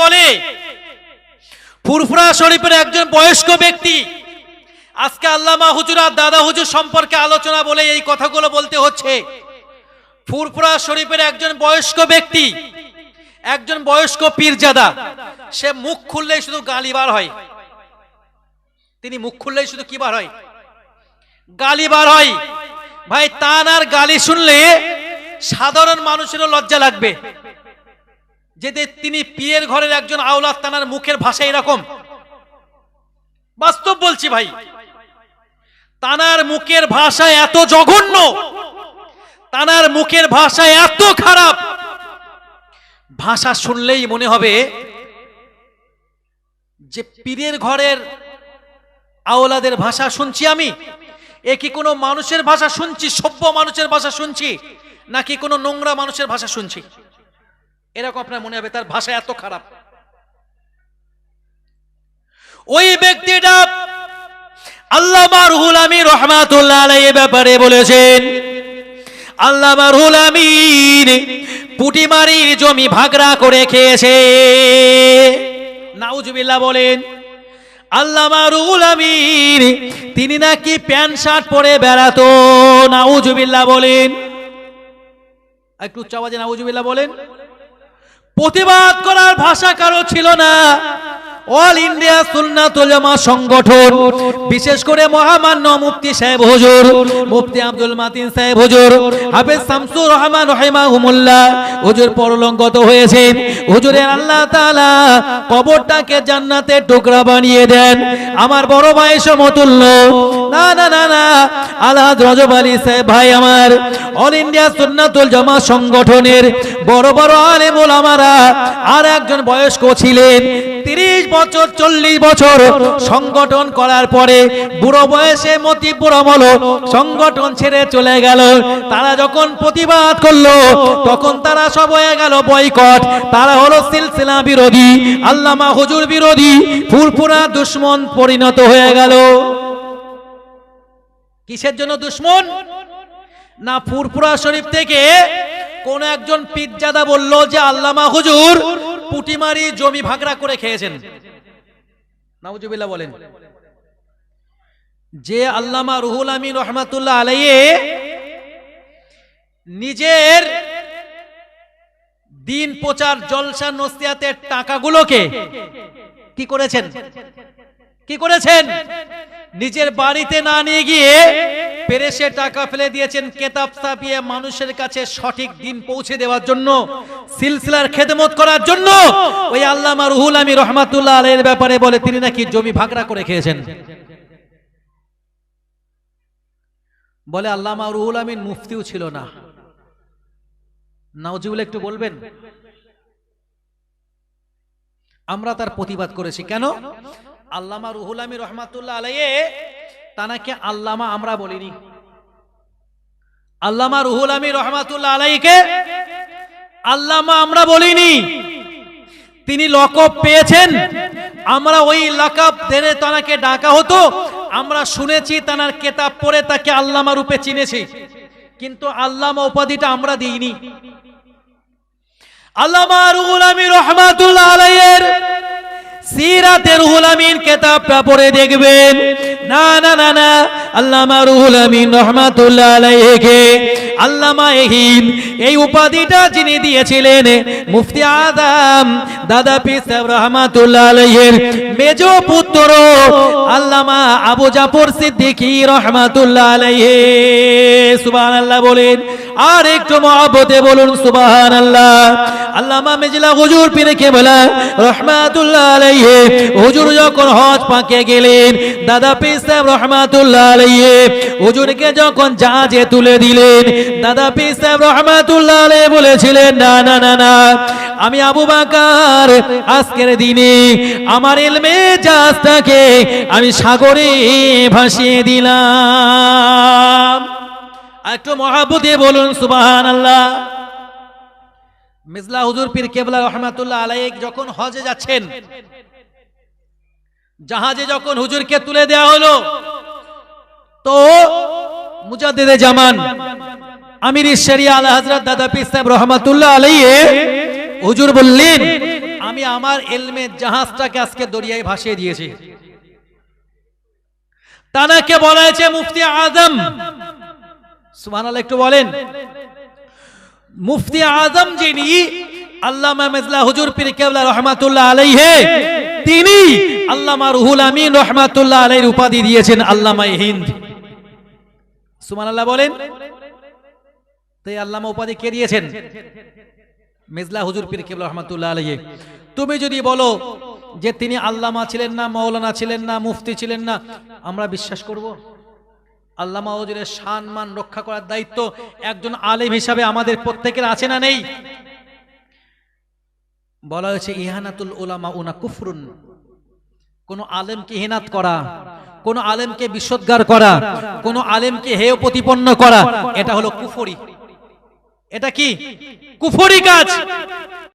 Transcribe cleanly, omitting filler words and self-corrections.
বলে ফুরফুরা শরীফের একজন বয়স্ক ব্যক্তি। আজকে আল্লামা হুজুর আর দাদা হুজুর সম্পর্কে আলোচনা বলে এই কথাগুলো বলতে হচ্ছে। ফুরফুরা শরীফের একজন বয়স্ক ব্যক্তি, একজন বয়স্ক পীরজাদা, সে মুখ খুললেই শুধু গালি বার হয়। তিনি মুখ খুললেই শুধু কি বার হয়? গালি বার হয়। ভাই, তার গালি শুনলে সাধারণ মানুষেরও লজ্জা লাগবে যে তিনি পীরের ঘরের একজন আওলাদ, তার মুখের ভাষা এরকম। বাস্তব বলছি ভাই, তার মুখের ভাষা এত জঘন্য, তার মুখের ভাষা এত খারাপ, ভাষা শুনলেই মনে হবে যে পীরের ঘরের আওলাদের ভাষা শুনছি আমি। এ কি কোনো মানুষের ভাষা শুনছি, সভ্য মানুষের ভাষা শুনছি, নাকি কোনো নোংরা মানুষের ভাষা শুনছি? এরকম আপনার মনে হবে, তার ভাষা এত খারাপ। ওই ব্যক্তিটা আল্লামা রুহুল আমিন রাহমাতুল্লাহ আলাইহি ব্যাপারে বলেছেন, আল্লামা রুহুল আমিন পুটিমারির জমি ভাগরা করে খেয়েছে। নাউজুবিল্লাহ বলেন। আল্লামা রুহুল আমিন তিনি নাকি প্যান্ট শার্ট পরে বেড়াতো। নাউজুবিল্লাহ বলেন। একটু উচ্চ আওয়াজে নাউজুবিল্লাহ বলেন। প্রতিবাদ করার ভাষা কারো ছিল না। অল ইন্ডিয়া সুন্নাতুল জামাত সংগঠন, বিশেষ করে মহামান্য মুফতি সাহেব হুজুর, মুফতি আব্দুল মাতিন সাহেব হুজুর, হাফেজ শামসুর রহমান রাহিমাহুমুল্লাহ হুজুর পরলোকগত হয়েছেন। হুজুরের আল্লাহ তাআলা কবরটাকে জান্নাতের টুকরা বানিয়ে দেন। আমার বড় ভাই সমতুল্য, না না না না, আলহাজ রজব আলী সাহেব ভাই আমার, অল ইন্ডিয়া সুন্নাতুল জামাত সংগঠনের বড় বড় আলেম ওলামারা আর একজন বয়স্ক ছিলেন। 30 বছর 40 বছর সংগঠন করার পরে বুড়ো বয়সে মতিপুরম হলো, সংগঠন ছেড়ে চলে গেল। তারা যখন প্রতিবাদ করলো তখন তারা সব হয়ে গেল বয়কট। তারা হলো সিলসিলা বিরোধী, আল্লামা হুজুর বিরোধী, ফুরফুরা দুশমন পরিণত হয়ে গেল। কিসের জন্য দুশমন? না, ফুরফুরা শরীফ থেকে কোন একজন পীরজাদা বলল যে আল্লামা হুজুর পুটিমারি জমি ভাগরা করে খেয়েছেন। নাউজুবিল্লাহ বলেন। যে আল্লামা রুহুল আমিন রাহমাতুল্লাহ আলাইহি নিজের দিন প্রচার জলসা নসিহতের টাকাগুলোকে কি করেছেন? কি করেছেন? নিজের বাড়িতে না নিয়ে গিয়ে পেরেশে টাকা ফেলে দিয়েছেন কিতাব ছাপিয়ে মানুষের কাছে সঠিক দিন পৌঁছে দেওয়ার জন্য, সিলসিলার খেদমত করার জন্য। ওই আল্লামা রুহুল আমিন রাহমাতুল্লাহ আলাইহির ব্যাপারে বলে তিনি নাকি জমি ভাগরা করে খেয়েছেন। বলে আল্লামা রুহুল আমিন মুফতিও ছিল না। নাউজুবিল্লাহ একটু বলবেন। আমরা তার প্রতিবাদ করেছি। কেন? আল্লামা রুহুল আমিন রাহমাতুল্লাহ আলাইহি তানাকে আল্লামা আমরা বলিনি। আল্লামা রুহুল আমিন রাহমাতুল্লাহ আলাইহিকে আল্লামা আমরা বলিনি। তিনি লকব পেয়েছেন, আমরা ওই লকব ধরে তানাকে ডাকা হতো। আমরা শুনেছি, তানার কিতাব পড়ে তাকে আল্লামা রূপে চিনেছি, কিন্তু আল্লামা উপাধিটা আমরা দিইনি। আল্লামা রুহুল আমিন রাহমাতুল্লাহ আলাইহির সিরাতে রুহুল আমিন কিতাবটা পড়ে দেখবেন, না না না না, আল্লামা রুহুল আমিন রাহমাতুল্লাহ আলাইহিকে আল্লামা এহিন এই উপাধিটা যিনি দিয়েছিলেন মুফতি আযম দাদা পীর সাহেব রাহমাতুল্লাহ আলাইহির মেজ পুত্র আল্লামা আবু জাফর সিদ্দিকী রাহমাতুল্লাহ আলাইহি। সুবহানাল্লাহ বলেন। আর একটু মহব্বতে বলুন সুবহানাল্লাহ। আল্লামা মেজলা হুজুর পীর কেবলা রাহমাতুল্লাহ আলাইহি হুজুর যখন হজ পাকে গেলেন, দাদা পীর সাহেব রাহমাতুল্লাহ আলাইহি হুজুরকে যখন জাহাজে তুলে দিলেন, দাদা পীর সাহেব রাহমাতুল্লাহ আলাইহি বলেছিলেন, না না না না, আমি আবু বকর আজকের দিনে আমার ইলমে জাহাজটাকে আমি সাগরে ভাসিয়ে দিলাম। একটু মহব্বতে বলুন সুবহানাল্লাহ। মিজলা হুজুর পীর কেবলা রাহমাতুল্লাহ আলাইহি যখন হজে যাচ্ছেন, জাহাজে যখন হুজুরকে তুলে দেওয়া হলো, তো মুজাদ্দিদে জামান আমির শরিয়া আলা হযরত দাদা পীর সাহেব রাহমাতুল্লাহ আলাইহি হুজুর বললেন, আমি আমার ইলমের জাহাজটাকে আজকে দরিয়ায় ভাসিয়ে দিয়েছি। তানাকে বলা হয়েছে মুফতি আজম। সুবহানাল্লাহ, একটু বলেন। মুফতি আজম যিনি আল্লামা মির্জা হুজুর পীর কেবলা রহমাতুল্লাহ আলাইহি, তিনি আল্লামা রুহুল আমিন রহমাতুল্লাহ আলাইহির উপাধি দিয়েছেন আল্লামা হিন্দ। সুবহানাল্লাহ বলেন। তাই আল্লামা উপাধি কে দিয়েছেন? মির্জা হুজুর পীর কেবলা রহমাতুল্লাহ আলাইহি। তুমি যদি বলো যে তিনি আল্লামা ছিলেন না, মাওলানা ছিলেন না, মুফতি ছিলেন না, আমরা বিশ্বাস করব? আল্লামা হুজুরের সম্মান রক্ষা করার দায়িত্ব একজন আলেম হিসাবে আমাদের প্রত্যেকের আছে না নেই? বলা হয়েছে ইহানাতুল উলামা উনা কুফরুন। কোন আলেমকে ইহানাত করা, কোন আলেমকে বিশ্বদ্গার করা, কোন আলেমকে হেয় প্রতিপন্ন করা, এটা হলো কুফরি। এটা কি? কুফরি কাজ।